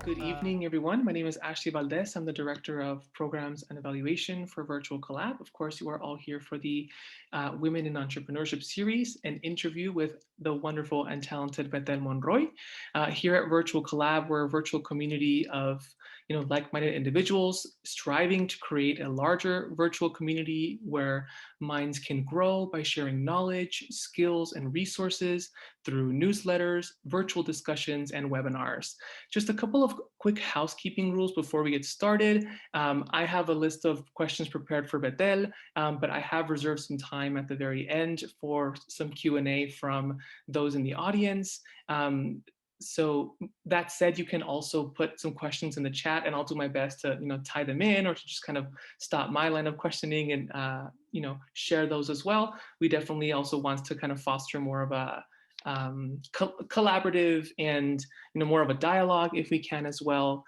Good evening, everyone. My name is Ashley Valdez. I'm the Director of Programs and Evaluation for Virtual Collab. Of course, you are all here for the Women in Entrepreneurship series, an interview with the wonderful and talented Betel Monroy. Here at Virtual Collab, we're a virtual community of like-minded individuals striving to create a larger virtual community where minds can grow by sharing knowledge, skills, and resources through newsletters, virtual discussions, and webinars. Just a couple of quick housekeeping rules before we get started. I have a list of questions prepared for Betel, but I have reserved some time at the very end for some Q&A from those in the audience. So that said, you can also put some questions in the chat and I'll do my best to tie them in or to just kind of stop my line of questioning and share those as well. We definitely also want to kind of foster more of a collaborative and more of a dialogue if we can as well.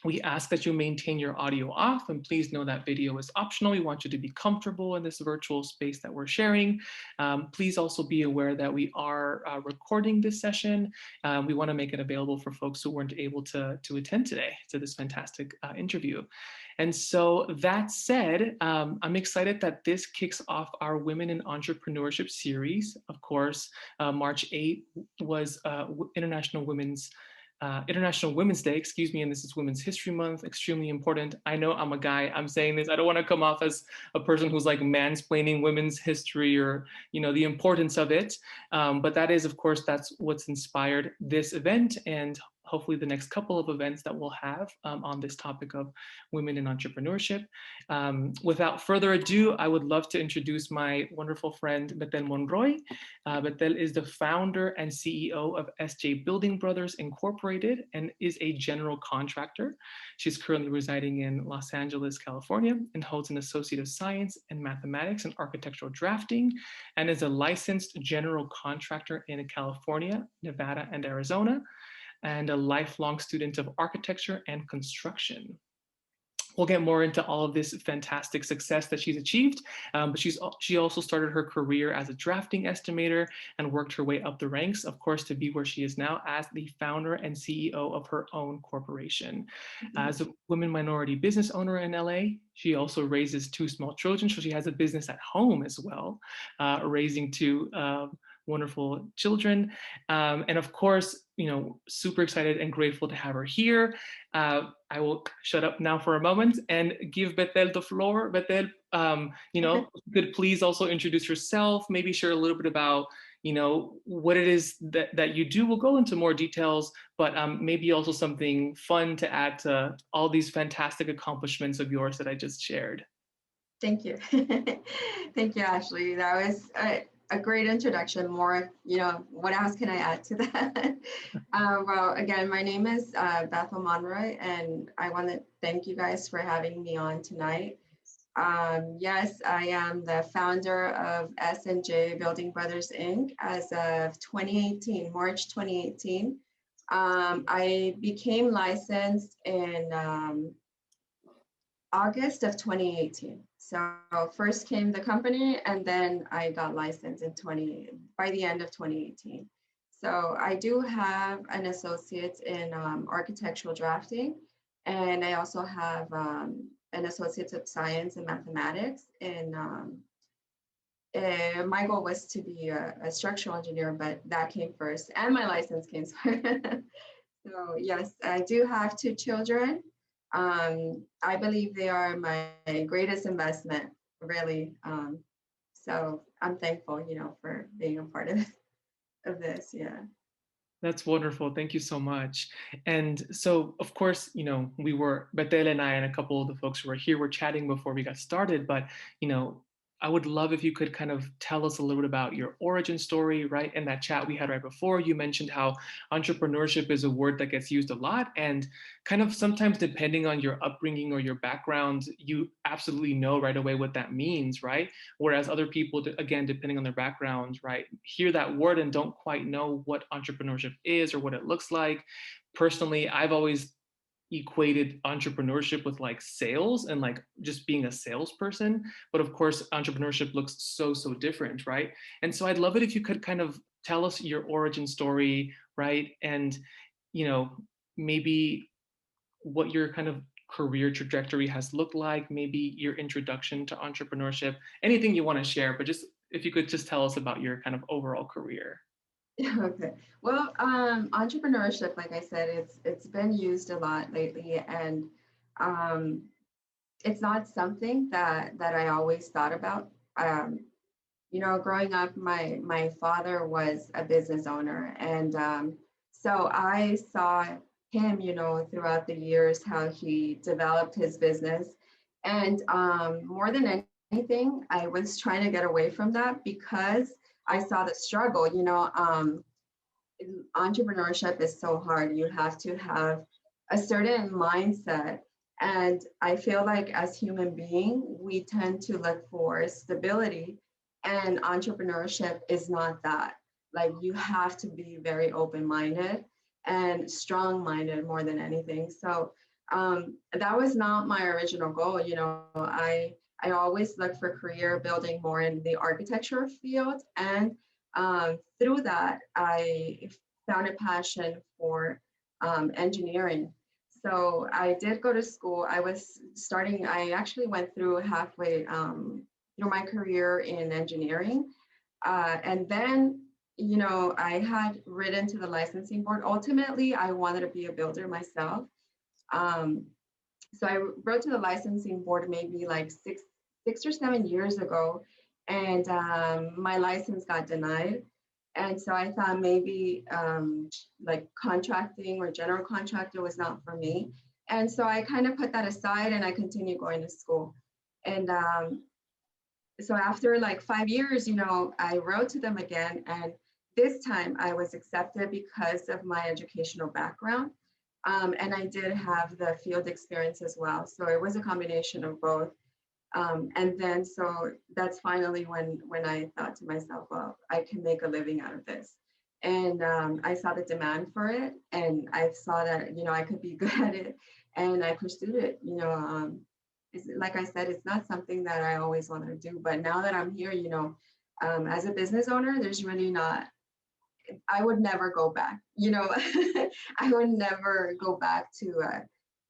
We ask that you maintain your audio off, and please know that video is optional. We want you to be comfortable in this virtual space that we're sharing. Please also be aware that we are recording this session. We want to make it available for folks who weren't able to attend today to this fantastic interview. And so that said, I'm excited that this kicks off our Women in Entrepreneurship series. Of course, March 8th was International Women's Day, and this is Women's History Month, extremely important. I know I'm a guy, I'm saying this, I don't want to come off as a person who's like mansplaining women's history or, the importance of it. But that is, of course, that's what's inspired this event and hopefully the next couple of events that we'll have on this topic of women in entrepreneurship. Without further ado, I would love to introduce my wonderful friend, Betel Monroy. Betel is the founder and CEO of SJ Building Brothers Incorporated and is a general contractor. She's currently residing in Los Angeles, California, and holds an Associate of Science in Mathematics and Architectural Drafting, and is a licensed general contractor in California, Nevada, and Arizona, and a lifelong student of architecture and construction. We'll get more into all of this fantastic success that she's achieved, but she also started her career as a drafting estimator and worked her way up the ranks, of course, to be where she is now as the founder and CEO of her own corporation. As a women minority business owner in LA, she also raises 2 small children, so she has a business at home as well, raising 2 wonderful children. And of course, super excited and grateful to have her here. I will shut up now for a moment and give Betel the floor. Betel, could please also introduce yourself, maybe share a little bit about, what it is that you do. We'll go into more details, but maybe also something fun to add to all these fantastic accomplishments of yours that I just shared. Thank you. Thank you, Ashley. That was a great introduction. More, what else can I add to that? Well, again, my name is Betel Monroy, and I want to thank you guys for having me on tonight. Yes, I am the founder of S&J Building Brothers, Inc. as of 2018, March 2018. I became licensed in August of 2018. So first came the company, and then I got licensed by the end of 2018. So I do have an associate in architectural drafting, and I also have an associate of science in mathematics. And my goal was to be a structural engineer, but that came first, and my license came first. So yes, I do have 2 children. I believe they are my greatest investment, really. So I'm thankful, for being a part of this. Yeah. That's wonderful. Thank you so much. And so, of course, Betel and I and a couple of the folks who were here were chatting before we got started, but, I would love if you could kind of tell us a little bit about your origin story, right? In that chat we had right before, you mentioned how entrepreneurship is a word that gets used a lot, and kind of sometimes depending on your upbringing or your background, you absolutely know right away what that means, right? Whereas other people, again, depending on their background, right, hear that word and don't quite know what entrepreneurship is or what it looks like. Personally, I've always equated entrepreneurship with like sales and like just being a salesperson. But of course, entrepreneurship looks so different, right? And so I'd love it if you could kind of tell us your origin story, right? And, maybe what your kind of career trajectory has looked like, maybe your introduction to entrepreneurship, anything you want to share, but just if you could just tell us about your kind of overall career. Okay. Well, entrepreneurship, like I said, it's been used a lot lately, and um, it's not something that I always thought about. Um, Growing up, my father was a business owner, and so I saw him, throughout the years how he developed his business, and more than anything, I was trying to get away from that because I saw the struggle. Entrepreneurship is so hard. You have to have a certain mindset. And I feel like as human being, we tend to look for stability. And entrepreneurship is not that. Like you have to be very open-minded and strong-minded more than anything. So that was not my original goal. I always look for career building more in the architecture field, and through that, I found a passion for engineering. So I did go to school. I actually went through halfway through my career in engineering. And then, I had written to the licensing board. Ultimately, I wanted to be a builder myself. Um, so I wrote to the licensing board maybe like six or 7 years ago, and my license got denied. And so I thought maybe like contracting or general contractor was not for me. And so I kind of put that aside and I continued going to school. And so after like 5 years, I wrote to them again. And this time I was accepted because of my educational background. And I did have the field experience as well. So it was a combination of both. And then so that's finally when I thought to myself, well, I can make a living out of this. And I saw the demand for it, and I saw that I could be good at it, and I pursued it. Like I said, it's not something that I always wanted to do, but now that I'm here, as a business owner, there's really not. I would never go back. I would never go back to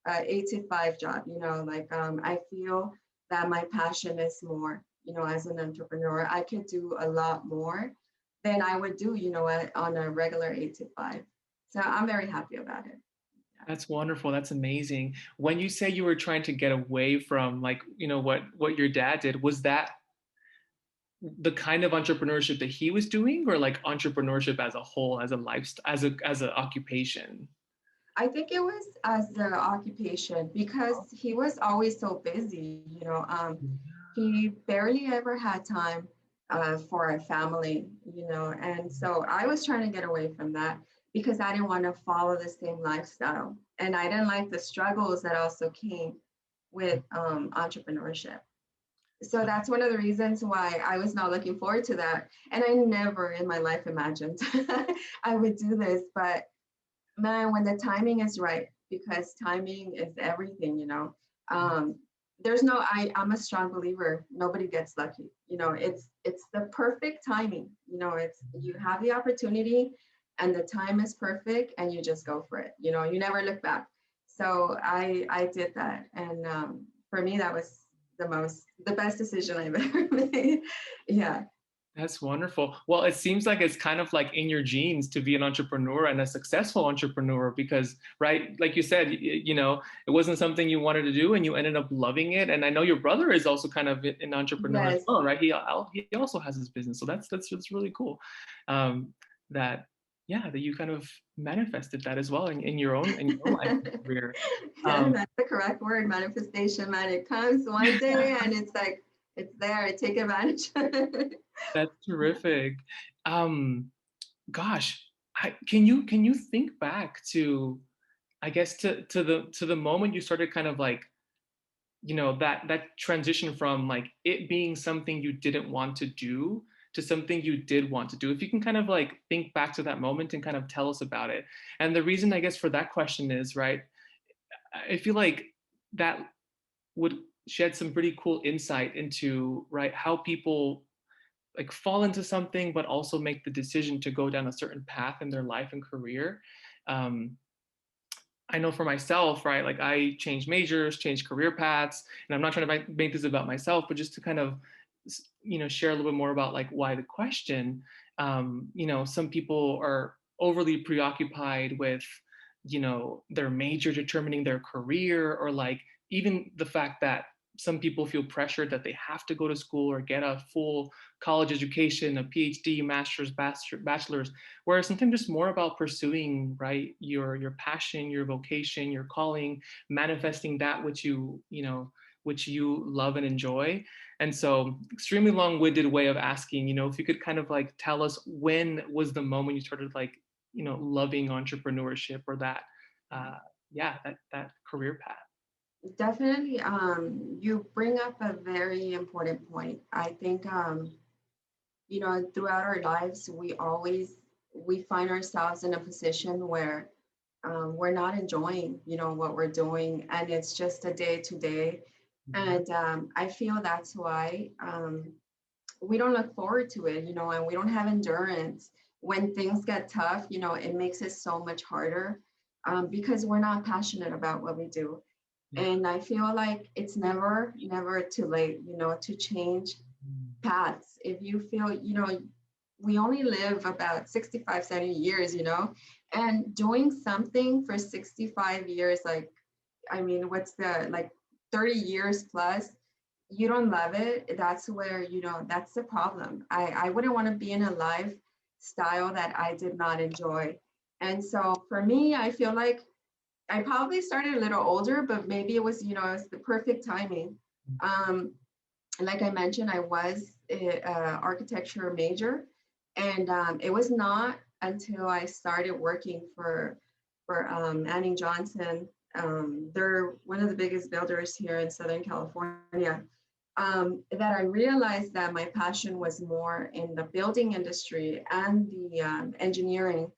a 8 to 5 job. Like I feel that my passion is more. As an entrepreneur, I could do a lot more than I would do, on a regular 8 to 5. So I'm very happy about it. That's wonderful. That's amazing. When you say you were trying to get away from like, what your dad did, was that the kind of entrepreneurship that he was doing, or like entrepreneurship as a whole, as a lifestyle, as an occupation? I think it was as the occupation because he was always so busy. He barely ever had time for a family, and so I was trying to get away from that because I didn't want to follow the same lifestyle. And I didn't like the struggles that also came with entrepreneurship. So that's one of the reasons why I was not looking forward to that. And I never in my life imagined I would do this, but man, when the timing is right, because timing is everything, there's no, I'm a strong believer, nobody gets lucky. It's the perfect timing. It's, you have the opportunity and the time is perfect and you just go for it. You never look back. So I did that. And for me, that was the best decision I've ever made. Yeah. That's wonderful. Well, it seems like it's kind of like in your genes to be an entrepreneur and a successful entrepreneur because, right, like you said, it wasn't something you wanted to do and you ended up loving it. And I know your brother is also kind of an entrepreneur as Yes. well, right? He also has his business. So that's really cool. Um, that yeah, that you kind of manifested that as well in your own life and career. Yeah, Um, that's the correct word, manifestation, man. It comes one day and it's like, it's there, take advantage. that's terrific. Um, Gosh, can you think back to, I guess, to the moment you started kind of like, that transition from like it being something you didn't want to do to something you did want to do. If you can kind of like think back to that moment and kind of tell us about it. And the reason I guess for that question is, right, I feel like that would shed some pretty cool insight into, right, how people like fall into something but also make the decision to go down a certain path in their life and career. um, I know for myself, right? Like I changed majors, changed career paths, and I'm not trying to make this about myself, but just to kind of, share a little bit more about like why the question. Some people are overly preoccupied with, their major determining their career, or like even the fact that some people feel pressured that they have to go to school or get a full college education, a PhD, master's, bachelor's, whereas sometimes it's more about pursuing, right, your passion, your vocation, your calling, manifesting that which you love and enjoy. And so, extremely long-winded way of asking, if you could kind of like tell us, when was the moment you started like, loving entrepreneurship, or that that career path. Definitely, you bring up a very important point. I think, throughout our lives, we find ourselves in a position where we're not enjoying, what we're doing, and it's just a day to day. Mhm. And I feel that's why we don't look forward to it, and we don't have endurance. When things get tough, it makes it so much harder because we're not passionate about what we do. Yeah. And I feel like it's never, never too late, to change paths. If you feel, we only live about 65, 70 years, and doing something for 65 years, like, I mean, what's the, like 30 years plus, you don't love it. That's where, that's the problem. I wouldn't want to be in a lifestyle that I did not enjoy. And so for me, I feel like I probably started a little older, but maybe it was, it was the perfect timing. Um, like I mentioned, I was a architecture major, and it was not until I started working for Anning Johnson. They're one of the biggest builders here in Southern California. That I realized that my passion was more in the building industry and the engineering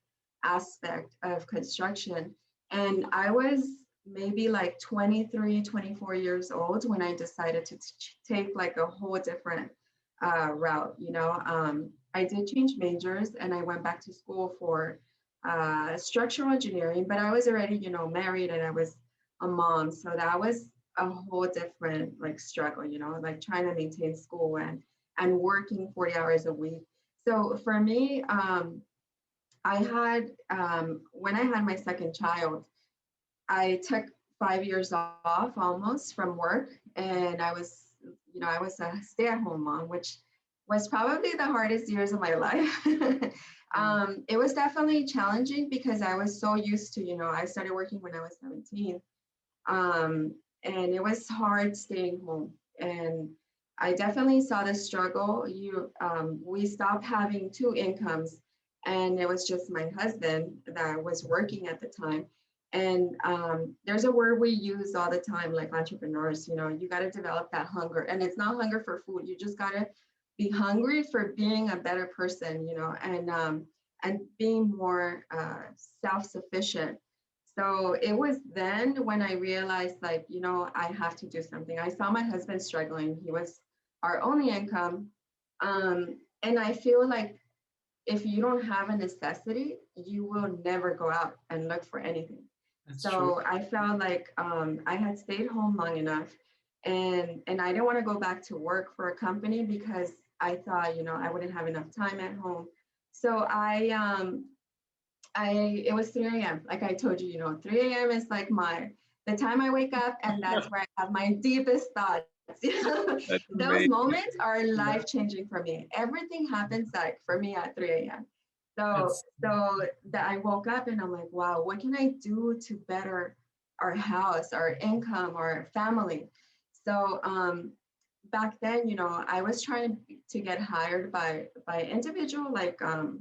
aspect of construction. And I was maybe like 23, 24 years old when I decided to take like a whole different route. I did change majors and I went back to school for structural engineering, but I was already, married and I was a mom. So that was a whole different like struggle, like trying to maintain school and working 40 hours a week. So for me, I had when I had my second child, I took 5 years off almost from work, and I was a stay-at-home mom, which was probably the hardest years of my life. Mm. It was definitely challenging because I was so used to, I started working when I was 17, and it was hard staying home. And I definitely saw the struggle. We stopped having two incomes, and it was just my husband that was working at the time. And there's a word we use all the time, like entrepreneurs. You got to develop that hunger, and it's not hunger for food. You just got to be hungry for being a better person, and being more self-sufficient. So it was then when I realized, like, I have to do something. I saw my husband struggling. He was our only income. And I feel like if you don't have a necessity, you will never go out and look for anything. That's true. So I felt like I had stayed home long enough, and I didn't want to go back to work for a company because I thought, I wouldn't have enough time at home. So it was 3 a.m. Like I told you, 3 a.m. is like the time I wake up, and that's where I have my deepest thoughts. That's Those amazing. moments are Yeah. life changing for me. Everything happens like for me at 3 a.m. So That's so that I woke up and I'm like, wow, what can I do to better our house, our income, our family? So back then, I was trying to get hired by individual like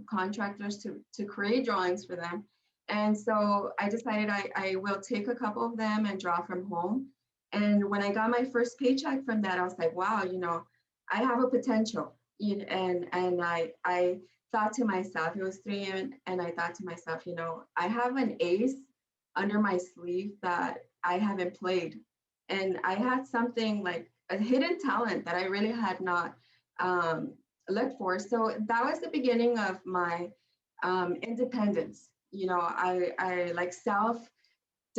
contractors to create drawings for them. And so I decided I will take a couple of them and draw from home. And when I got my first paycheck from that, I was like, wow, I have a potential. And I thought to myself, it was 3 and I thought to myself, I have an ace under my sleeve that I haven't played. And I had something like a hidden talent that I really had not um, looked for. So that was the beginning of my independence. I like self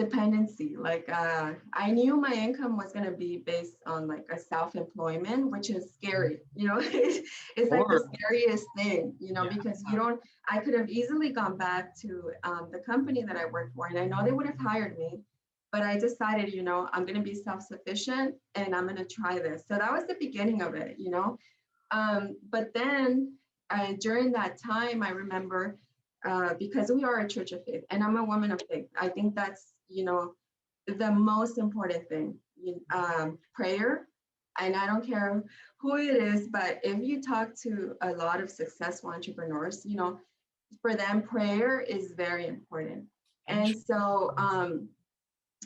dependency. Like I knew my income was going to be based on like a self-employment, which is scary, you know. It's like the Or scariest thing, you know, yeah. because you don't, I could have easily gone back to the company that I worked for, and I know they would have hired me, but I decided, you know, I'm going to be self-sufficient and I'm going to try this. So that was the beginning of it, you know. But then during that time, I remember because we are a church of faith and I'm a woman of faith, I think that's, you know, the most important thing. Prayer. And I don't care who it is, but if you talk to a lot of successful entrepreneurs, you know, for them, prayer is very important. And so,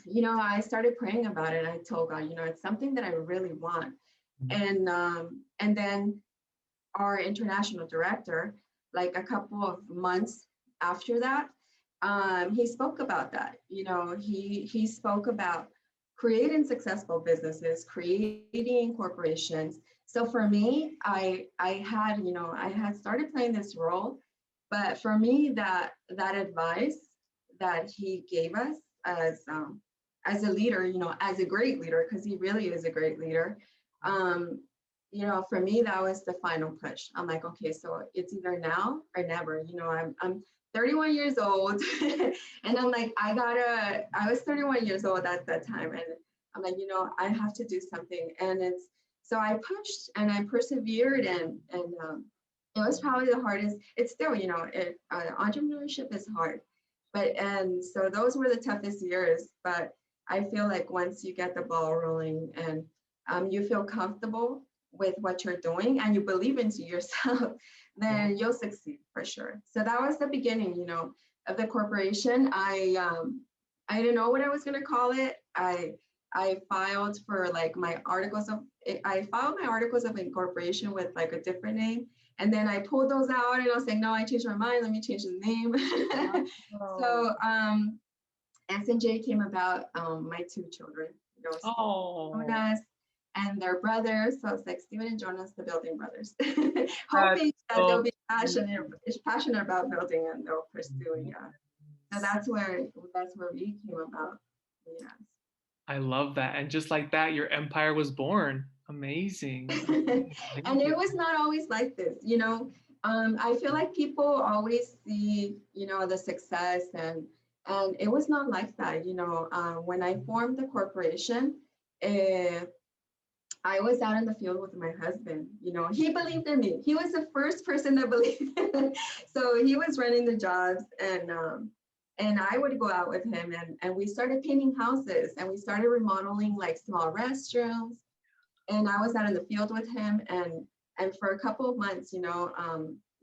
you know, I started praying about it. I told God, you know, it's something that I really want. And then our international director, like a couple of months after that, he spoke about that. You know, he spoke about creating successful businesses, creating corporations. So for me, I had, you know, I had started playing this role, but for me, that advice that he gave us as a leader, you know, as a great leader, because he really is a great leader. Um, you know, for me, that was the final push. I'm like, okay, so it's either now or never. You know, I'm 31 years old, and I'm like, I was 31 years old at that time, and I'm like, you know, I have to do something. And it's so I pushed and I persevered, and it was probably the hardest. It's still, you know, entrepreneurship is hard, but and so those were the toughest years. But I feel like once you get the ball rolling and you feel comfortable with what you're doing and you believe into yourself, then you'll succeed for sure. So that was the beginning, you know, of the corporation. I didn't know what I was going to call it. I filed for like my articles of I filed my articles of incorporation with like a different name. And then I pulled those out and I was like, no, I changed my mind. Let me change the name. So S&J came about my two children, you know, Oh, Jonas and their brothers. So it's like Stephen and Jonas, the building brothers, that's hoping that they'll so be passionate about building and they'll pursue. Yeah. So that's where we came about. Yes. I love that. And just like that, your empire was born. Amazing. And Amazing. it was not always like this, you know. I feel like people always see, you know, the success and it was not like that, you know. When I formed the corporation, uh, I was out in the field with my husband. You know, he believed in me. He was the first person that believed in me. So he was running the jobs, and I would go out with him, and we started painting houses, and we started remodeling like small restrooms. And I was out in the field with him, and for a couple of months, you know,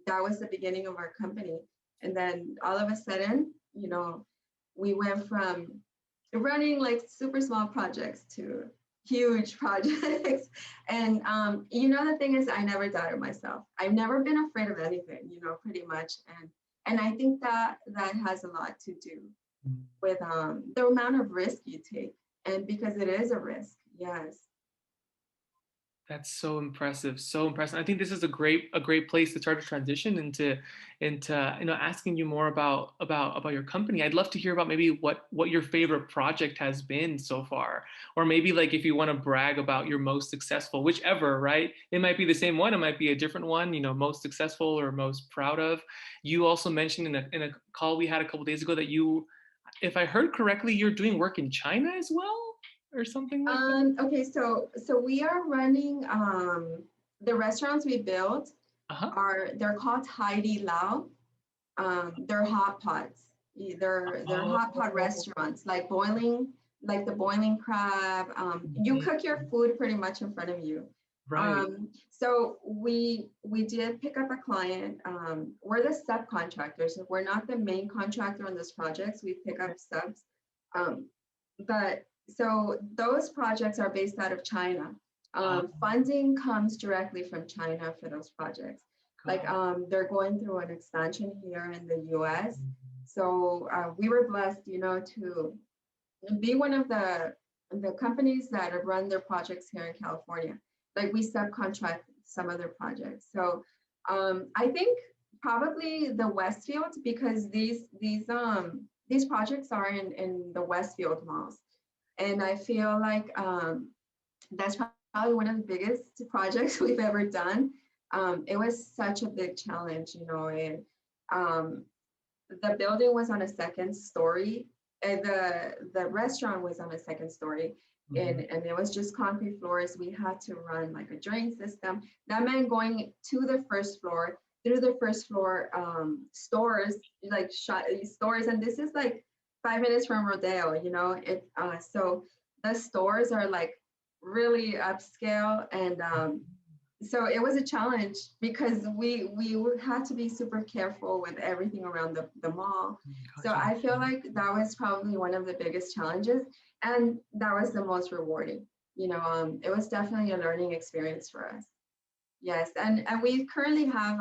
that was the beginning of our company. And then all of a sudden, you know, we went from running like super small projects to huge projects. And you know, the thing is, I never doubted myself. I've never been afraid of anything, you know, pretty much. And I think that that has a lot to do with the amount of risk you take, and because it is a risk. Yes. That's so impressive. So impressive. I think this is a great place to start to transition into you know asking you more about your company. I'd love to hear about maybe what your favorite project has been so far, or maybe like if you want to brag about your most successful, whichever, right? It might be the same one, it might be a different one, you know, most successful or most proud of. You also mentioned in a call we had a couple days ago that you, if I heard correctly, you're doing work in China as well, or something like that. Okay, so we are running the restaurants we built Uh-huh. they're called Heidi Lao. They're hot pots. They're hot pot Oh, restaurants, like the boiling crab. You mhm. cook your food pretty much in front of you. Right. So we did pick up a client. We're the subcontractors. So we're not the main contractor on this project. So we pick up subs. Um, but so those projects are based out of China. Uh, Funding comes directly from China for those projects. Like God. they're going through an expansion here in the US. So we were blessed, you know, to be one of the companies that have run their projects here in California. Like we subcontract some of their projects. So I think probably the Westfield because these projects are in the Westfield malls. And I feel like that's probably one of the biggest projects we've ever done. It was such a big challenge, you know, and um, the building was on a second story, and the restaurant was on a second story, Mhm. and it was just concrete floors. We had to run like a drain system. That meant going to the first floor, through the first floor stores, like stores, and this is like 5 minutes from Rodeo, you know. So the stores are like really upscale, and so it was a challenge because we had to be super careful with everything around the mall. So Gotcha. I feel like that was probably one of the biggest challenges, and that was the most rewarding. You know, it was definitely a learning experience for us. Yes, and we currently have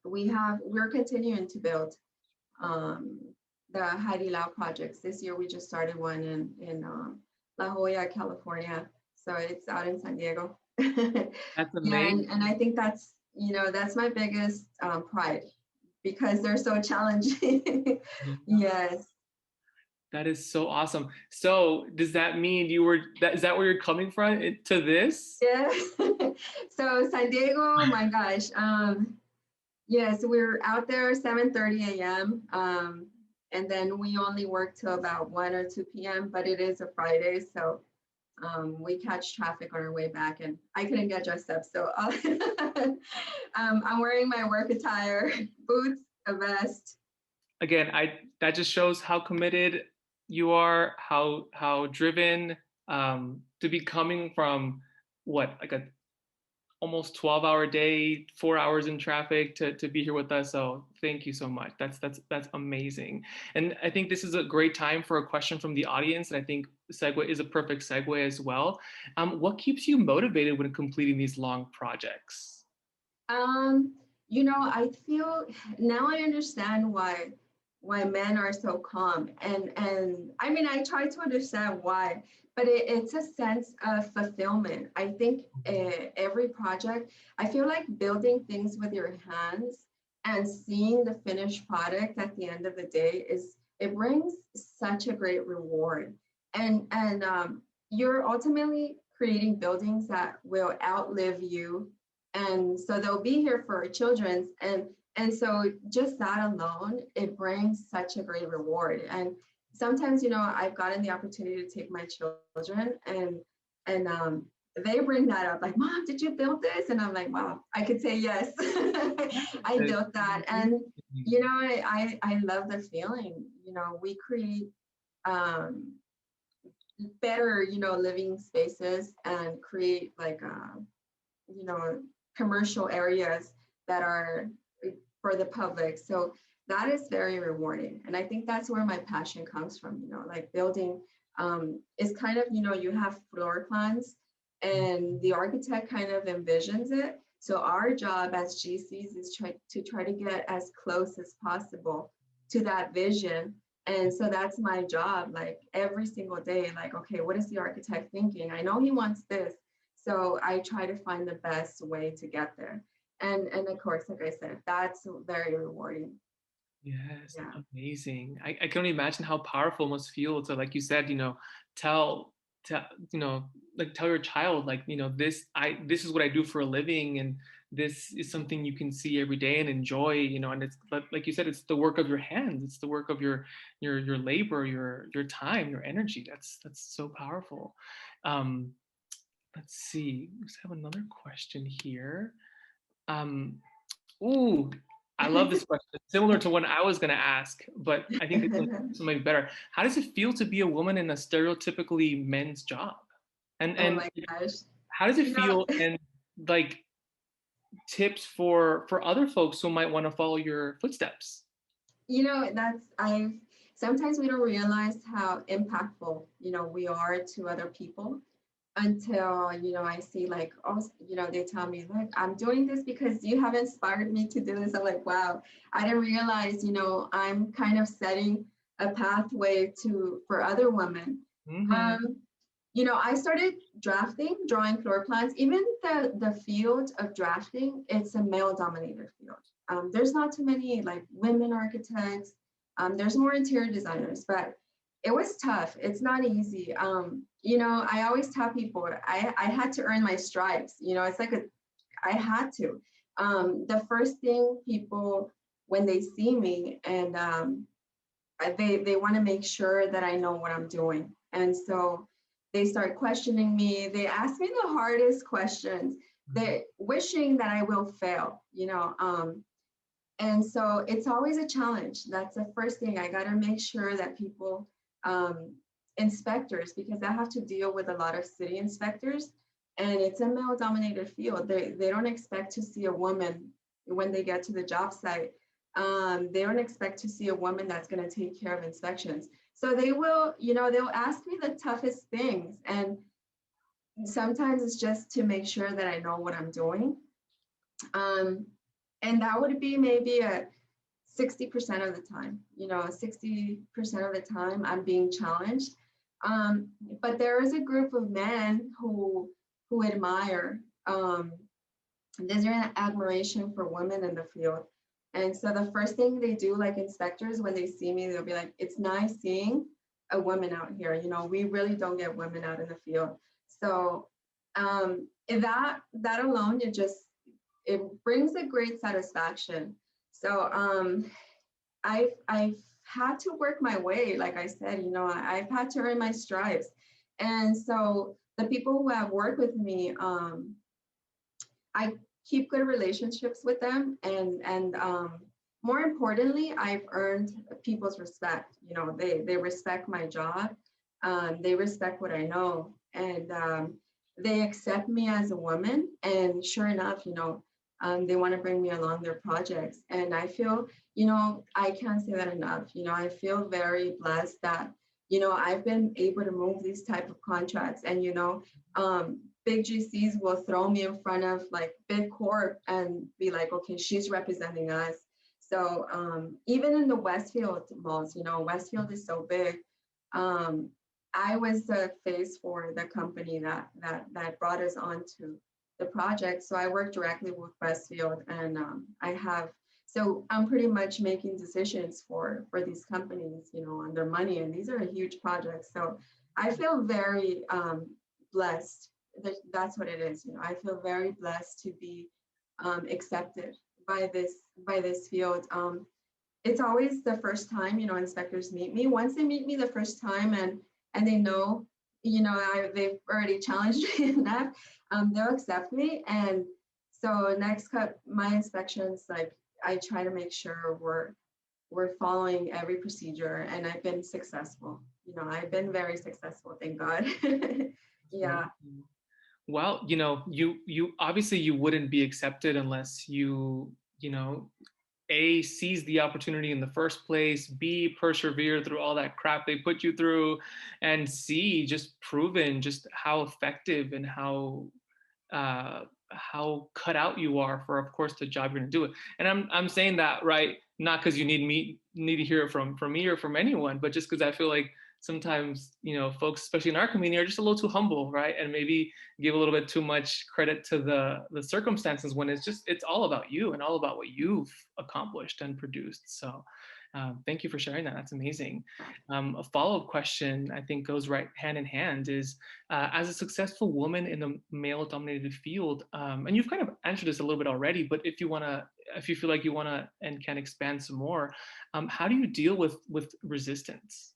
we're continuing to build um, the Heidi Lau projects. This year we just started one in La Jolla, California. So it's out in San Diego. That's Yeah, amazing. and I think that's, you know, that's my biggest pride because they're so challenging. Yes. That is so awesome. So does that mean you were that is that where you're coming from to this? Yes. So San Diego, my gosh. Yes, we're out there 7:30 a.m. And then we only work till about 1 or 2 p.m., but it is a Friday, so we catch traffic on our way back, and I couldn't get dressed up. So I'm wearing my work attire, boots, a vest. Again, I that just shows how committed you are, how driven to be coming from what like a almost 12-hour day, 4 hours in traffic to be here with us. So thank you so much. That's amazing. And I think this is a great time for a question from the audience. And I think segue is a perfect segue as well. What keeps you motivated when completing these long projects? Um, you know, I feel now I understand why men are so calm, and I mean I try to understand why, but it's a sense of fulfillment. I think every project, I feel like building things with your hands and seeing the finished product at the end of the day is it brings such a great reward, and you're ultimately creating buildings that will outlive you, and so they'll be here for our children's, and so just that alone, it brings such a great reward. And sometimes, you know, I've gotten the opportunity to take my children, and they bring that up like, Mom, did you build this? And I'm like, wow, I could say yes. I That's built that. And amazing. you know, I love the feeling. You know, we create um better, you know, living spaces and create like you know, commercial areas that are for the public. So that is very rewarding. And I think that's where my passion comes from, you know, like building is kind of, you know, you have floor plans and the architect kind of envisions it. So our job as GCs is try to get as close as possible to that vision. And so that's my job, like every single day, like, okay, what is the architect thinking? I know he wants this, so I try to find the best way to get there. And of course, like I said, that's very rewarding. Yes, Yeah. amazing. I can only imagine how powerful it must feel to, like you said, tell, tell, like tell your child, like, this is what I do for a living, and this is something you can see every day and enjoy, and it's like you said, it's the work of your hands, it's the work of your labor, your time, your energy. That's so powerful. Um, let's see. Let's have another question here. Um, Ooh, I love this question. It's similar to one I was going to ask, but I think this one might be better. How does it feel to be a woman in a stereotypically men's job? And Oh and my gosh. how does it You know, feel? And like tips for other folks who might want to follow your footsteps. you know, that's I sometimes we don't realize how impactful, you know, we are to other people until, you know, I see like, oh, you know, they tell me, look, I'm doing this because you have inspired me to do this. I'm like, wow, I didn't realize, you know, I'm kind of setting a pathway to for other women. Hmm. Um, you know, I started drawing floor plans. Even the field of drafting, it's a male dominated field. There's not too many like women architects. There's more interior designers, but it was tough. It's not easy. You know, I always tell people I had to earn my stripes. You know, it's like I had to. The first thing people, when they see me, and they want to make sure that I know what I'm doing. And so they start questioning me. They ask me the hardest questions. They're wishing that I will fail, you know. And so it's always a challenge. That's the first thing. I got to make sure that people, um, inspectors, because I have to deal with a lot of city inspectors, and it's a male dominated field. They don't expect to see a woman when they get to the job site. They don't expect to see a woman that's going to take care of inspections. So they will, you know, they'll ask me the toughest things. And sometimes it's just to make sure that I know what I'm doing. Um, and that would be maybe a 60% of the time, you know, 60% of the time I'm being challenged. But there is a group of men who admire, there's an admiration for women in the field. And so the first thing they do, like inspectors, when they see me, they'll be like, it's nice seeing a woman out here. You know, we really don't get women out in the field. So that alone, it brings a great satisfaction. So I've had to work my way, like I said, you know, I've had to earn my stripes. And so the people who have worked with me, I keep good relationships with them, and more importantly, I've earned people's respect. You know, they respect my job, they respect what I know, and they accept me as a woman. And sure enough, you know, they want to bring me along their projects, and I feel, you know, I can't say that enough. You know, I feel very blessed that, you know, I've been able to move these type of contracts, and you know, big GCs will throw me in front of like big corp and be like, okay, she's representing us. So even in the Westfield malls, you know, Westfield is so big. I was the face for the company that brought us onto the project. So I work directly with Westfield, and so I'm pretty much making decisions for these companies, you know, on their money, and these are huge projects. So I feel very blessed. That's what it is. You know, I feel very blessed to be accepted by this field. It's always the first time, you know, inspectors meet me. Once they meet me the first time, and they know, you know, they've already challenged me enough, they'll accept me. And so next cut, my inspections, like I try to make sure we're following every procedure, and I've been successful. You know, I've been very successful, thank God. Yeah. Well, you know, you obviously you wouldn't be accepted unless you know, A, seize the opportunity in the first place, B, persevere through all that crap they put you through, and C, just proven just how effective and how cut out you are for, of course, the job you're going to do it. And I'm saying that, right, not because you need to hear it from me or from anyone, but just because I feel like sometimes, you know, folks, especially in our community, are just a little too humble, right, and maybe give a little bit too much credit to the circumstances when it's all about you and all about what you've accomplished and produced. So thank you for sharing that. That's amazing. A follow-up question I think goes right hand in hand is, as a successful woman in the male-dominated field, and you've kind of answered this a little bit already, but if you feel like you wanna and can expand some more, how do you deal with resistance?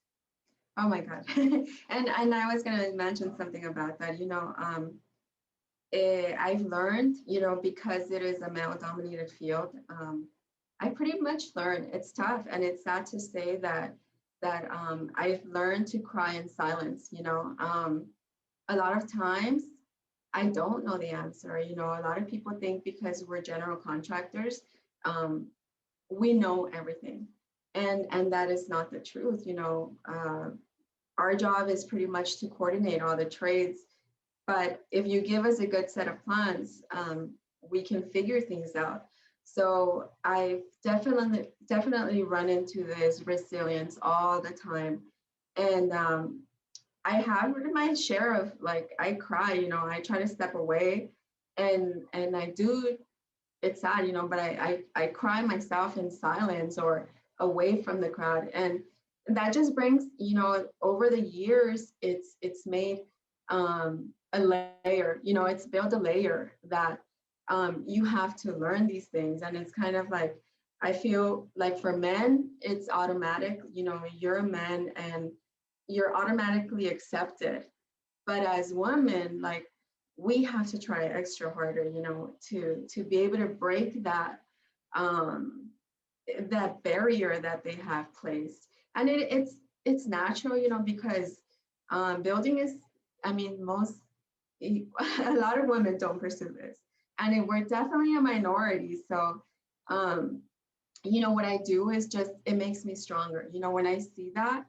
Oh my God. And I was gonna mention something about that. You know, I've learned, you know, because it is a male-dominated field. I pretty much learned. It's tough, and it's sad to say that I've learned to cry in silence. You know, a lot of times I don't know the answer. You know, a lot of people think because we're general contractors, we know everything, and that is not the truth. You know, our job is pretty much to coordinate all the trades. But if you give us a good set of plans, we can figure things out. So I definitely run into this resilience all the time. And I have my share of, like, I cry, you know, I try to step away, and I do, it's sad, you know, but I cry myself in silence, or away from the crowd. And that just brings, over the years, it's made a layer, it's built a layer that you have to learn these things. And it's kind of like, I feel like for men, it's automatic, you're a man and you're automatically accepted. But as women, like, we have to try extra harder, to be able to break um, that barrier that they have placed. And it's natural, because building is, I mean, a lot of women don't pursue this, and we're definitely a minority. So, um, what I do is just, it makes me stronger. When I see that,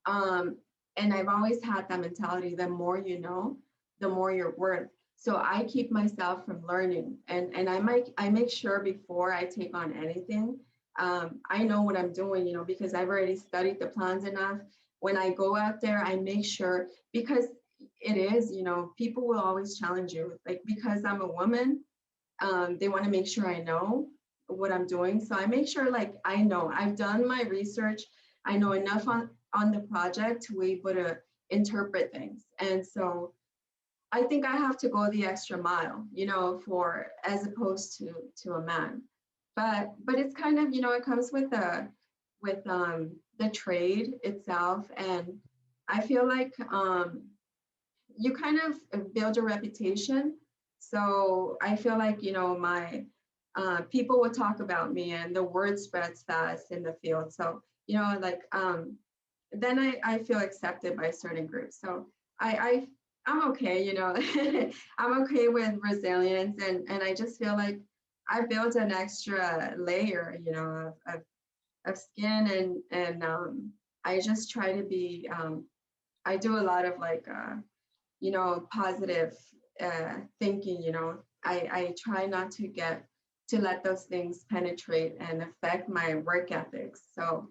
um, and I've always had that mentality, the more you know, the more you're worth. So I keep myself from learning, and I make sure before I take on anything, I know what I'm doing, because I've already studied the plans enough. When I go out there, I make sure, because it is, people will always challenge you, like, because I'm a woman, they want to make sure I know what I'm doing. So I make sure, like, I know I've done my research. I know enough on the project to be able to interpret things. And so I think I have to go the extra mile, for, as opposed to a man. But it's kind of, it comes with the trade itself. And I feel like you kind of build a reputation. So I feel like, my people will talk about me and the word spreads fast in the field. So, like, then I feel accepted by certain groups. So I'm okay, I'm okay with resilience. And I just feel like I built an extra layer, of skin. And I just try to be, I do a lot of, like, positive thinking. I try not to let those things penetrate and affect my work ethics. So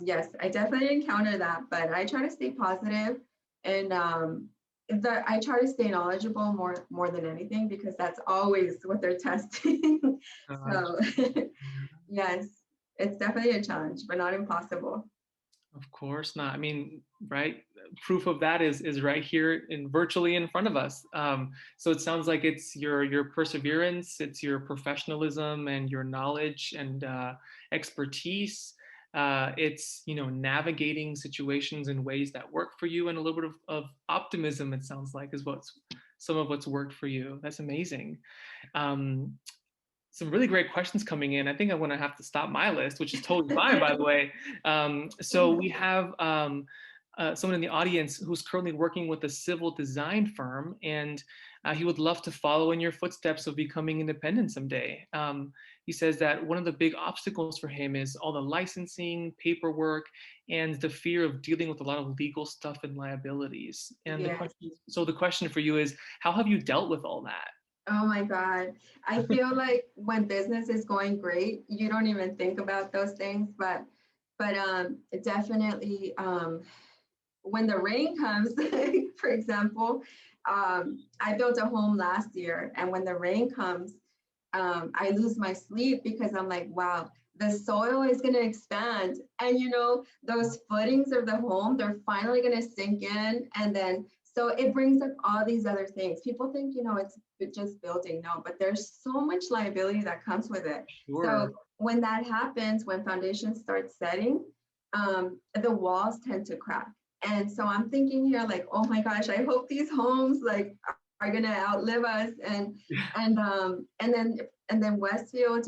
yes, I definitely encounter that, but I try to stay positive. And I try to stay knowledgeable more than anything, because that's always what they're testing. Gosh. So yes, it's definitely a challenge, but not impossible. Of course not. I mean, right? Proof of that is right here in virtually in front of us. So it sounds like it's your perseverance, it's your professionalism and your knowledge and expertise. It's navigating situations in ways that work for you, and a little bit of optimism. It sounds like is what's some of what's worked for you. That's amazing. Um, some really great questions coming in. I think I'm going to have to stop my list, which is totally fine, by the way. So we have someone in the audience who's currently working with a civil design firm, and he would love to follow in your footsteps of becoming independent someday. He says that one of the big obstacles for him is all the licensing, paperwork, and the fear of dealing with a lot of legal stuff and liabilities. And Yes. the question for you is, how have you dealt with all that? Oh my God. I feel like when business is going great, you don't even think about those things. But definitely, when the rain comes, for example, I built a home last year, and when the rain comes, I lose my sleep, because I'm like, wow, the soil is going to expand. And, those footings of the home, they're finally going to sink in. And then, so it brings up all these other things. People think, it's just building. No, but there's so much liability that comes with it. Sure. So when that happens, when foundations start setting, the walls tend to crack. And so I'm thinking here, like, oh my gosh, I hope these homes, like, are gonna outlive us. And then Westfield,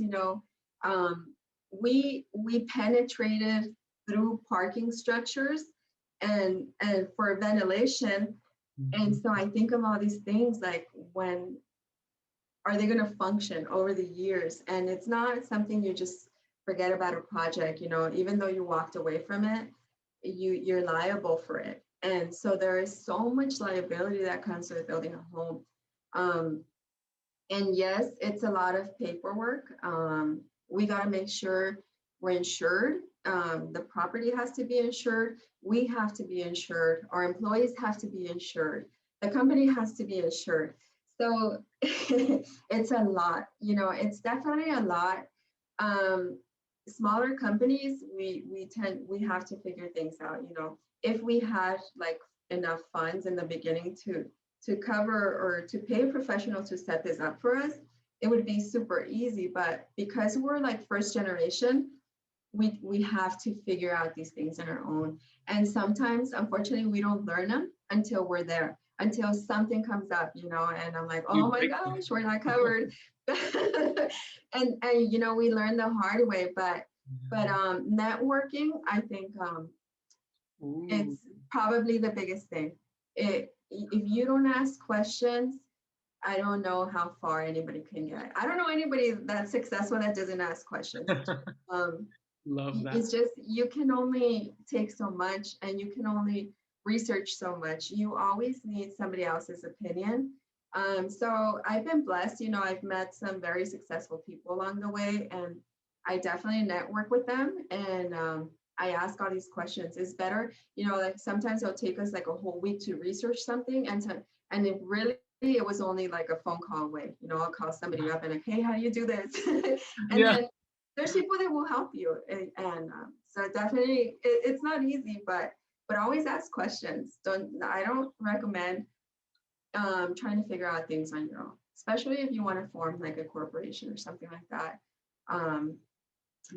we penetrated through parking structures and for ventilation. And Mhm. so I think of all these things, like, when are they going to function over the years? And it's not something you just forget about a project, even though you walked away from it, you're liable for it. And so there is so much liability that comes with building a home. Um, and yes, it's a lot of paperwork. We got to make sure we're insured. The property has to be insured. We have to be insured. Our employees have to be insured. The company has to be insured. So it's a lot, it's definitely a lot. Um, smaller companies, we have to figure things out. If we had like enough funds in the beginning to cover or to pay a professional to set this up for us, it would be super easy. But because we're like first generation, we have to figure out these things on our own. And sometimes, unfortunately, we don't learn them until we're there, until something comes up, and I'm like, oh You my break gosh, we're not covered. And we learn the hard way. But networking, I think Ooh. it's probably the biggest thing. If you don't ask questions, I don't know how far anybody can get. I don't know anybody that's successful that doesn't ask questions. Um, Love that. it's just you can only take so much and you can only research so much. You always need somebody else's opinion. So I've been blessed. I've met some very successful people along the way, and I definitely network with them. And I ask all these questions. It's better, like sometimes it'll take us like a whole week to research something, and it really it was only like a phone call away. I'll call somebody up and like, hey, how do you do this? And Yeah. then there's people that will help you, and so definitely it's not easy, but always ask questions. I don't recommend trying to figure out things on your own, especially if you want to form like a corporation or something like that. um,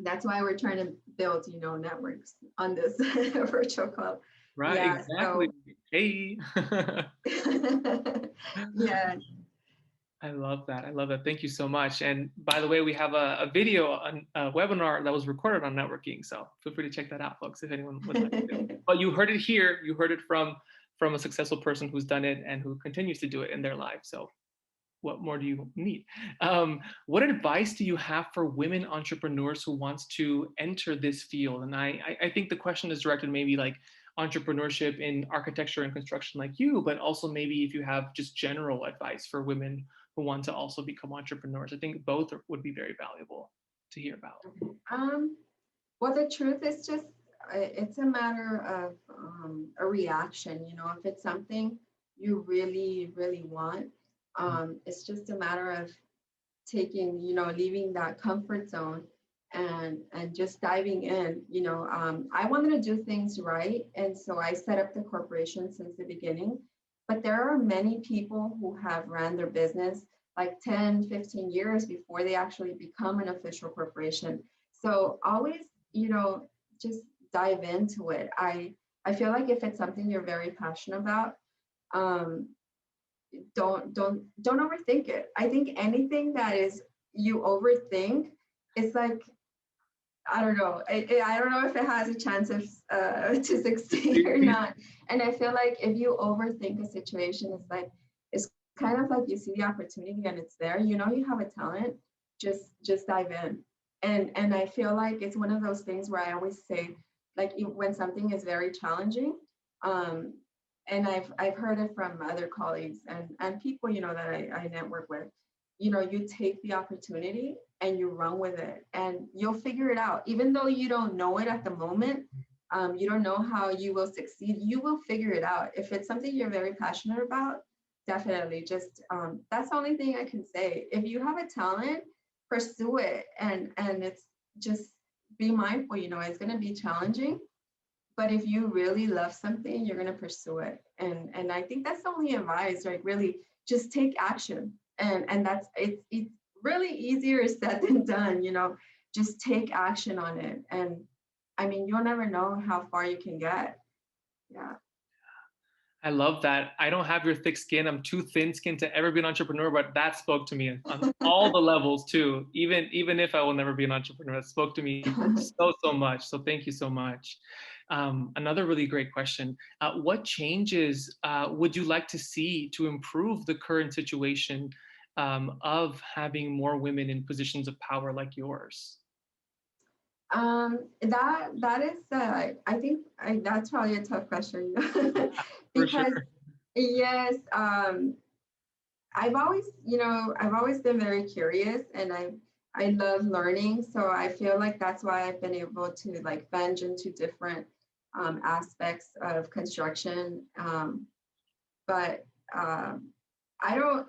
that's why we're trying to build networks on this virtual club. Right, Yeah, exactly. so Hey. yeah. I love that. I love that. Thank you so much. And by the way, we have a video, a webinar that was recorded on networking. So feel free to check that out, folks, if anyone would like to. But you heard it here. You heard it from a successful person who's done it and who continues to do it in their life. So what more do you need? What advice do you have for women entrepreneurs who wants to enter this field? And I think the question is directed maybe like entrepreneurship in architecture and construction like you, but also maybe if you have just general advice for women who want to also become entrepreneurs. I think both would be very valuable to hear about. um well, the truth is just it's a matter of a reaction. If it's something you really really want, it's just a matter of taking, leaving that comfort zone and just diving in. I wanted to do things right, and so I set up the corporation since the beginning. But there are many people who have ran their business like 10, 15 years before they actually become an official corporation. So always, just dive into it. I feel like if it's something you're very passionate about, um, don't overthink it. I think anything that is you overthink, it's like I don't know. I don't know if it has a chance of to succeed or not. And I feel like if you overthink a situation, it's kind of like you see the opportunity and it's there. You have a talent, just dive in. And I feel like it's one of those things where I always say, like when something is very challenging, um, and I've heard it from other colleagues and people that I network with. You take the opportunity and you run with it and you'll figure it out. Even though you don't know it at the moment, you don't know how you will succeed, you will figure it out. If it's something you're very passionate about, definitely just that's the only thing I can say. If you have a talent, pursue it, and it's just be mindful. It's going to be challenging, but if you really love something, you're going to pursue it. And I think that's the only advice, right? Really just take action. And that's it's really easier said than done. Just take action on it. And I mean, you'll never know how far you can get. Yeah. I love that. I don't have your thick skin. I'm too thin skinned to ever be an entrepreneur, but that spoke to me on all the levels too. Even if I will never be an entrepreneur, that spoke to me so much. So thank you so much. Another really great question. What changes would you like to see to improve the current situation of having more women in positions of power like yours? That is I think that's probably a tough question. For sure. Because yes, I've always been very curious, and I love learning. So I feel like that's why I've been able to like venture into different aspects of construction. But I don't,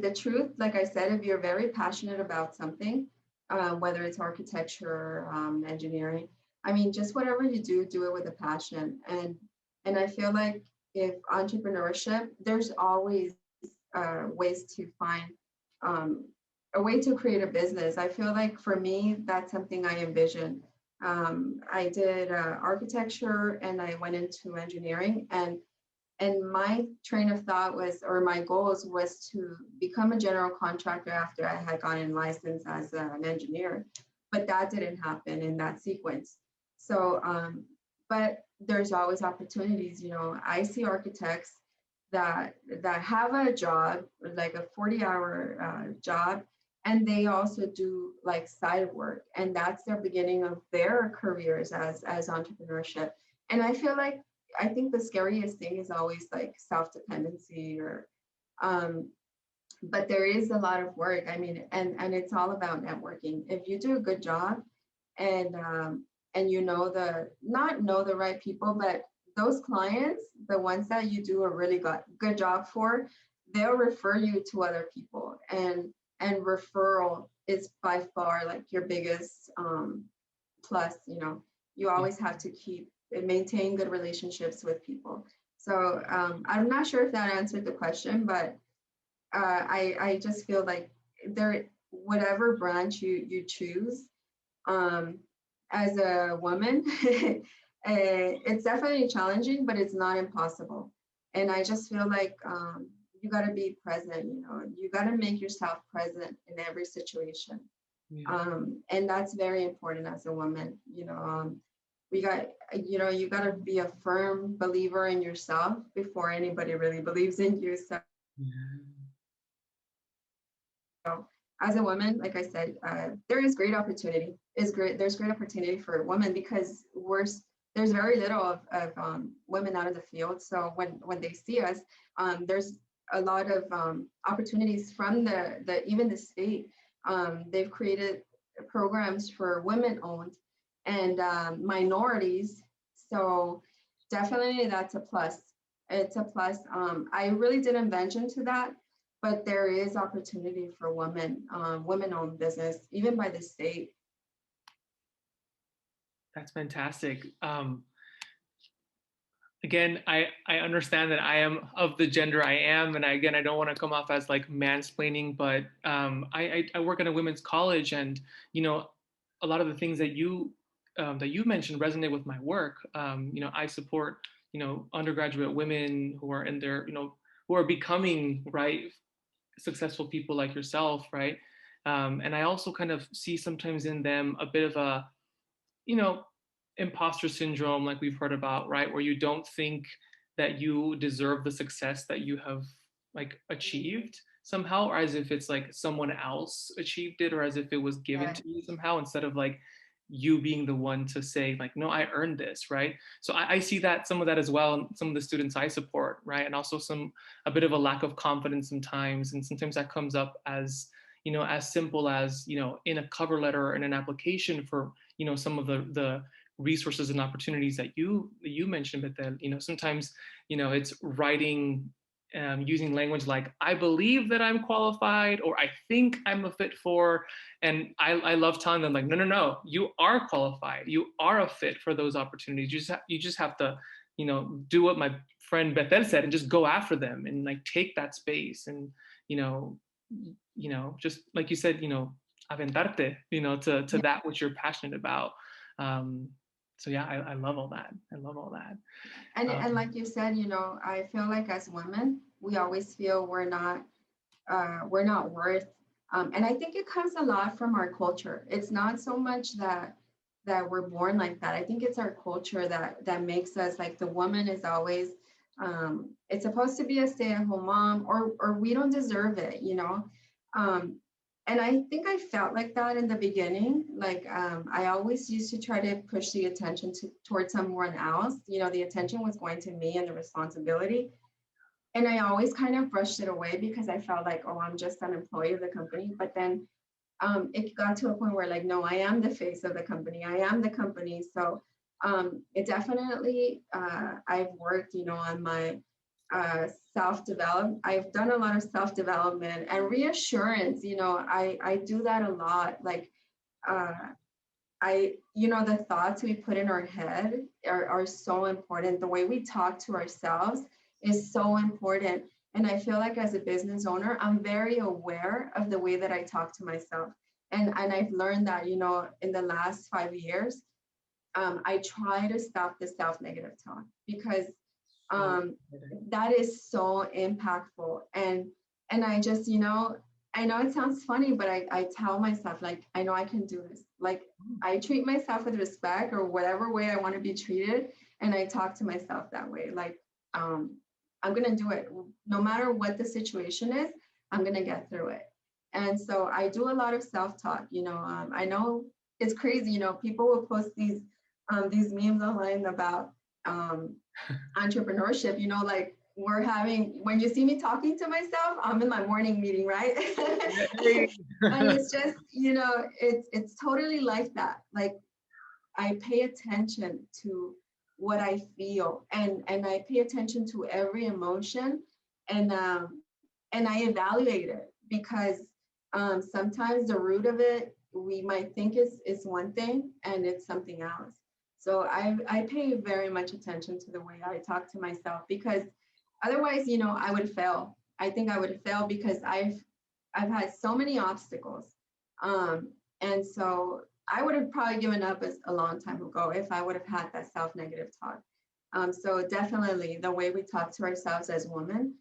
the truth, like I said, if you're very passionate about something, whether it's architecture, engineering. I mean, just whatever you do, do it with a passion. And I feel like if entrepreneurship, there's always ways to find um, a way to create a business. I feel like for me, that's something I envision. I did architecture and I went into engineering, and my train of thought was, or my goals was to become a general contractor after I had gotten licensed as an engineer, but that didn't happen in that sequence. So, but there's always opportunities. You know, I see architects that have a job, like a 40-hour job, and they also do like side work, and that's their beginning of their careers as entrepreneurship. And I feel like I think the scariest thing is always like self-dependency or um, but there is a lot of work. I mean, and it's all about networking. If you do a good job and you know the not know the right people, but those clients, the ones that you do a really good job for, they'll refer you to other people. And referral is by far like your biggest plus, you know, you Yeah. always have to keep maintain good relationships with people. So I'm not sure if that answered the question, but I just feel like there, whatever branch you choose, um, as a woman, it's definitely challenging, but it's not impossible. And I just feel like you got to be present. You know, you got to make yourself present in every situation, Yeah. and that's very important as a woman. You know, we got you know you got to be a firm believer in yourself before anybody really believes in you. So Yeah. as a woman, like I said, there is great opportunity. Is great. There's great opportunity for women because there's very little of women out of the field. So when they see us, there's a lot of opportunities from the even the state. They've created programs for women owned and minorities. So definitely that's a plus. It's a plus. I really didn't venture to that, but there is opportunity for women, women-owned business, even by the state. That's fantastic. Again, I understand that I am of the gender I am, and again, I don't want to come off as like mansplaining, but I work at a women's college, and you know, a lot of the things that you mentioned resonate with my work. You know, I support undergraduate women who are in their who are becoming right successful people like yourself, right? And I also kind of see sometimes in them a bit of a you know, imposter syndrome, like we've heard about, right? Where you don't think that you deserve the success that you have like achieved somehow, or as if it's like someone else achieved it, or as if it was given Yeah, to you somehow, instead of like you being the one to say like, no, I earned this, right? So I see that some of that as well in some of the students I support, right? And also a bit of a lack of confidence sometimes, and sometimes that comes up as as simple as in a cover letter or in an application for some of the resources and opportunities that you mentioned, but then sometimes it's writing using language like I believe that I'm qualified or I think I'm a fit for, and I love telling them like no, you are qualified, you are a fit for those opportunities. You just have to do what my friend Bethel said and just go after them and like take that space and you know just like you said, aventarte, to yeah. that which you're passionate about. Um, so yeah, I love all that. I love all that. And like you said, you know, I feel like as women, we always feel we're not worth. And I think it comes a lot from our culture. It's not so much that we're born like that. I think it's our culture that makes us like the woman is always it's supposed to be a stay-at-home mom or we don't deserve it, you know. Um, and I think I felt like that in the beginning. Like I always used to try to push the attention towards someone else. You know, the attention was going to me and the responsibility, and I always kind of brushed it away because I felt like, oh, I'm just an employee of the company. But then it got to a point where like, no, I am the face of the company. I am the company. So it definitely, I've worked, you know, on my self-develop. I've done a lot of self-development and reassurance. You know, I do that a lot. Like uh, the thoughts we put in our head are so important. The way we talk to ourselves is so important. And I feel like as a business owner, I'm very aware of the way that I talk to myself. And I've learned that, in the last 5 years, I try to stop the self-negative talk because Oh, um, that is so impactful. And I just, I know it sounds funny, but I tell myself, like, I know I can do this. Like, I treat myself with respect or whatever way I want to be treated. And I talk to myself that way. Like, I'm going to do it. No matter what the situation is, I'm going to get through it. And so I do a lot of self-talk. I know it's crazy. People will post these memes online about entrepreneurship, like when you see me talking to myself, I'm in my morning meeting, right? hey. And it's just, it's totally like that. Like, I pay attention to what I feel, and I pay attention to every emotion, and I evaluate it because sometimes the root of it we might think is one thing and it's something else. So I pay very much attention to the way I talk to myself because otherwise, I would fail. I think I would fail because I've had so many obstacles. And so I would have probably given up a long time ago if I would have had that self-negative talk. So definitely the way we talk to ourselves as women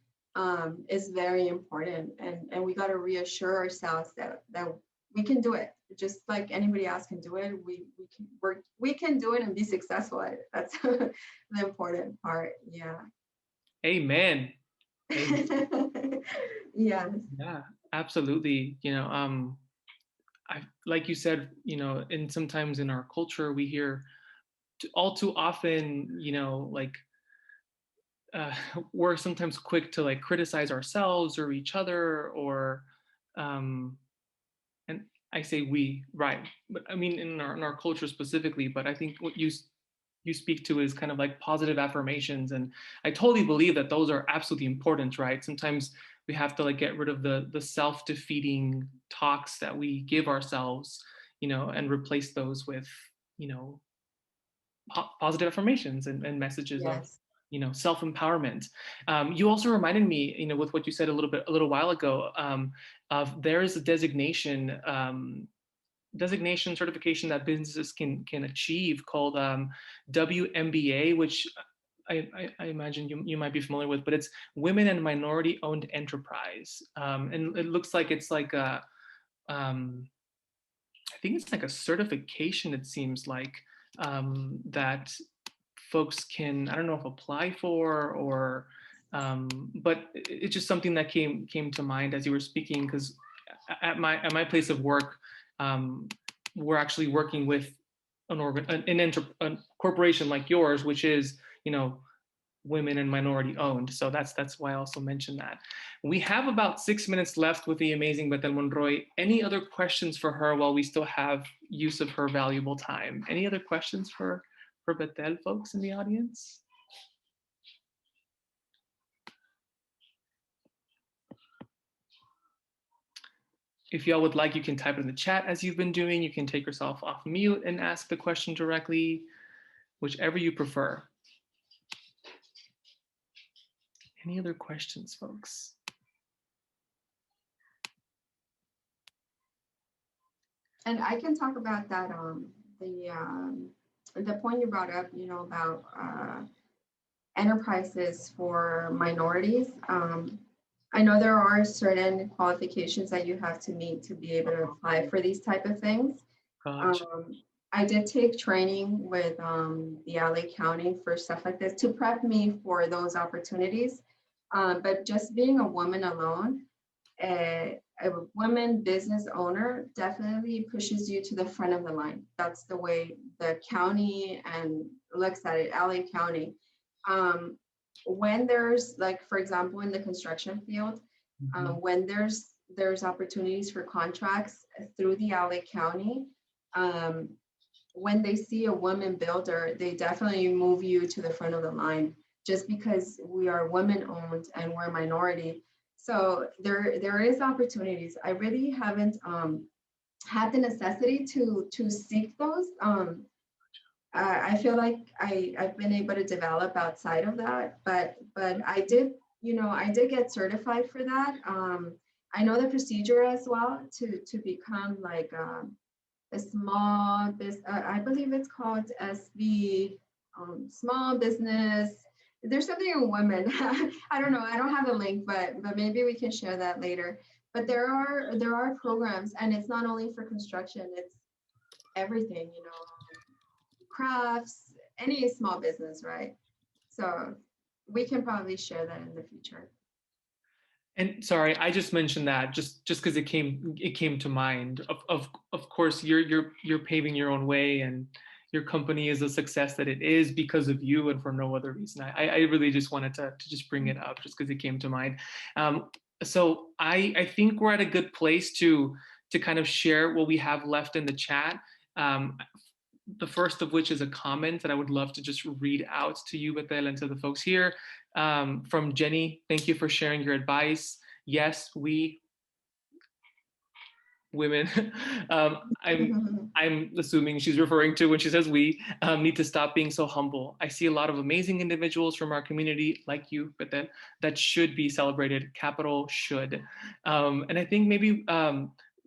is very important. And we got to reassure ourselves that we can do it. Just like anybody else can do it. We can do it and be successful at it. That's the important part. Yeah. Amen. Amen. Yes. Yeah, absolutely. I like you said, and sometimes in our culture we hear all too often, like uh, we're sometimes quick to like criticize ourselves or each other, or um, and I say we, right? But I mean in our culture specifically. But I think what you speak to is kind of like positive affirmations, and I totally believe that those are absolutely important, right? Sometimes we have to like get rid of the self-defeating talks that we give ourselves, and replace those with you know positive affirmations and messages of Yes. self-empowerment. You also reminded me, with what you said a little while ago, of there is a designation certification that businesses can achieve called WMBA, which I imagine you might be familiar with, but it's Women and Minority Owned Enterprise. And it looks like it's like um, I think it's like a certification, it seems like, that folks can, I don't know if apply for or, but it's just something that came to mind as you were speaking, because at my place of work, um, we're actually working with a corporation like yours, which is, women and minority owned. So that's why I also mentioned that. We have about 6 minutes left with the amazing Betel Monroy. Any other questions for her while we still have use of her valuable time? Any other questions for Betel, folks in the audience? If y'all would like, you can type it in the chat as you've been doing. You can take yourself off mute and ask the question directly, whichever you prefer. Any other questions, folks? And I can talk about that the point you brought up, about enterprises for minorities. I know there are certain qualifications that you have to meet to be able to apply for these type of things. Gotcha. I did take training with the LA County for stuff like this to prep me for those opportunities. But just being a woman alone, a woman business owner definitely pushes you to the front of the line. That's the way the county and looks at it, LA County. When there's, like, for example, in the construction field, when there's opportunities for contracts through the LA County, um, when they see a woman builder, they definitely move you to the front of the line just because we are women owned and we're a minority. So there is opportunities. I really haven't had the necessity to seek those. I feel like I've been able to develop outside of that, but I did, I did get certified for that. I know the procedure as well to become like a small business. I believe it's called SB, small business. There's something in women. I don't know. I don't have a link, but maybe we can share that later. But there are programs, and it's not only for construction. It's everything. Crafts, any small business, right? So we can probably share that in the future. And sorry, I just mentioned that just because it came to mind. Of course, you're paving your own way, and your company is a success that it is because of you and for no other reason. I really just wanted to just bring it up just because it came to mind. So I think we're at a good place to kind of share what we have left in the chat. Um, the first of which is a comment that I would love to just read out to you, Betel, and to the folks here. From Jenny, thank you for sharing your advice. Yes, we women, I'm assuming she's referring to when she says we need to stop being so humble. I see a lot of amazing individuals from our community, like you, Betel, that should be celebrated. Capital should. And I think maybe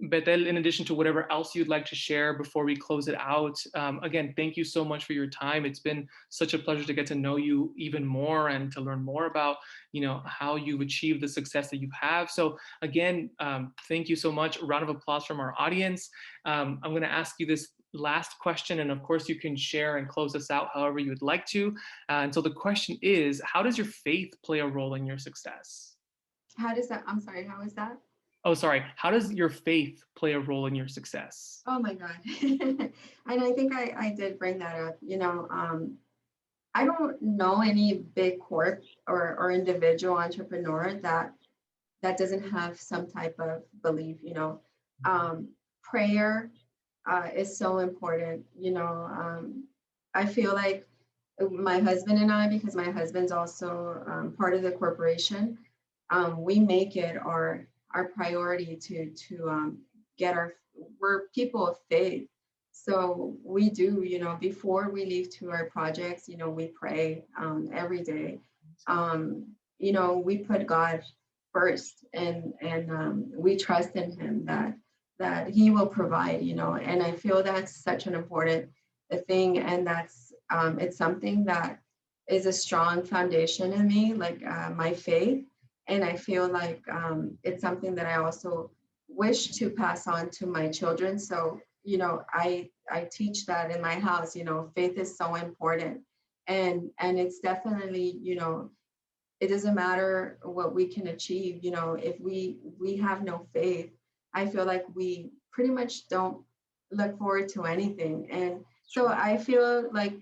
Betel, in addition to whatever else you'd like to share before we close it out, again, thank you so much for your time. It's been such a pleasure to get to know you even more and to learn more about, how you've achieved the success that you have. So again, thank you so much. A round of applause from our audience. I'm going to ask you this last question, and of course you can share and close us out however you would like to. And so the question is, how does your faith play a role in your success? How does that? I'm sorry. How is that? Oh, sorry. How does your faith play a role in your success? Oh my God. And I think I did bring that up. I don't know any big corp or individual entrepreneur that doesn't have some type of belief. Prayer is so important. I feel like my husband and I, because my husband's also part of the corporation, we make it our priority to get our. We're people of faith, so we do. Before we leave to our projects, we pray every day. We put God first, and we trust in Him that He will provide. And I feel that's such an important thing, and that's it's something that is a strong foundation in me, like my faith. And I feel like it's something that I also wish to pass on to my children. So, I teach that in my house. Faith is so important, and it's definitely, it doesn't matter what we can achieve. If we have no faith, I feel like we pretty much don't look forward to anything. And so I feel like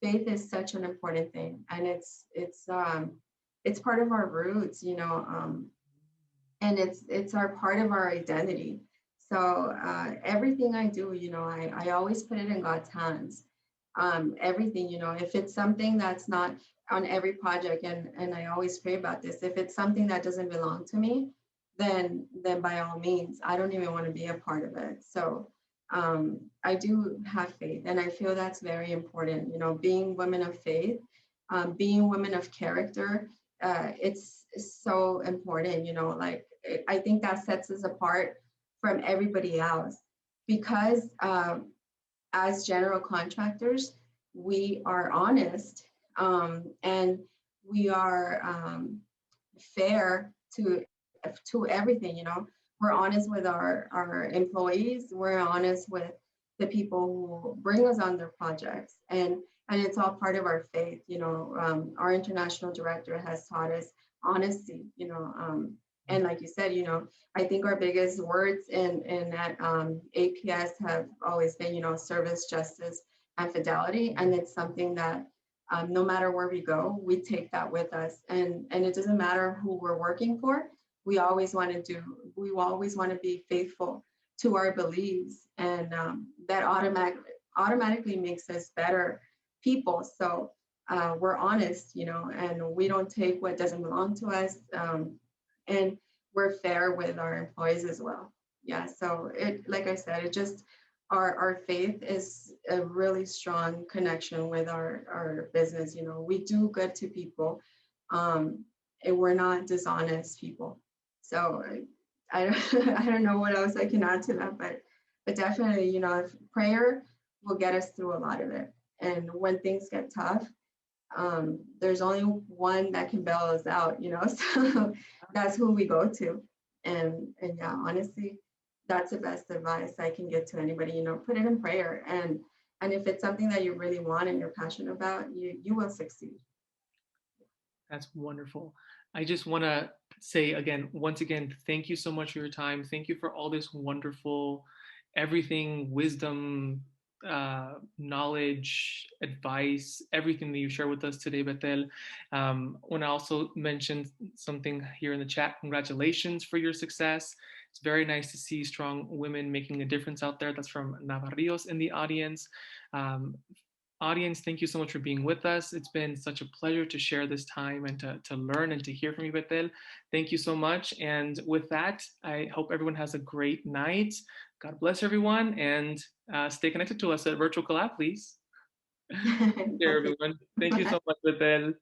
faith is such an important thing, and it's part of our roots, and it's our part of our identity. So everything I do, I always put it in God's hands. Everything, if it's something that's not on every project, and I always pray about this, if it's something that doesn't belong to me, then by all means, I don't even want to be a part of it. So I do have faith, and I feel that's very important. Being women of faith, being women of character, it's so important. Like I think that sets us apart from everybody else, because as general contractors, we are honest, and we are fair to everything. We're honest with our employees. We're honest with the people who bring us on their projects, and it's all part of our faith. Our international director has taught us honesty. And like you said, I think our biggest words in that APS have always been, service, justice, and fidelity. And it's something that no matter where we go, we take that with us. And it doesn't matter who we're working for. We always want to be faithful to our beliefs, and that automatically makes us better people. So we're honest, and we don't take what doesn't belong to us. And we're fair with our employees as well. Yeah, so it, like I said, it just, our faith is a really strong connection with our business. You know, we do good to people, um, and we're not dishonest people. So I don't, I don't know what else I can add to that, but definitely, you know, if prayer will get us through a lot of it. And when things get tough, there's only one that can bail us out, you know, so that's who we go to. And yeah, honestly, that's the best advice I can give to anybody, you know, put it in prayer. And if it's something that you really want and you're passionate about, you will succeed. That's wonderful. I just want to say again, once again, thank you so much for your time. Thank you for all this wonderful, everything, wisdom, knowledge, advice, everything that you share with us today, Betel. Want to also mention something here in the chat. Congratulations for your success. It's very nice to see strong women making a difference out there. That's from Navarrios in the audience. Um, Audience, thank you so much for being with us. It's been such a pleasure to share this time and to learn and to hear from you, Betel. Thank you so much. And with that, I hope everyone has a great night. God bless everyone, and stay connected to us at Virtual Collab, please. Take care, Okay. everyone. Thank you so much, Betel.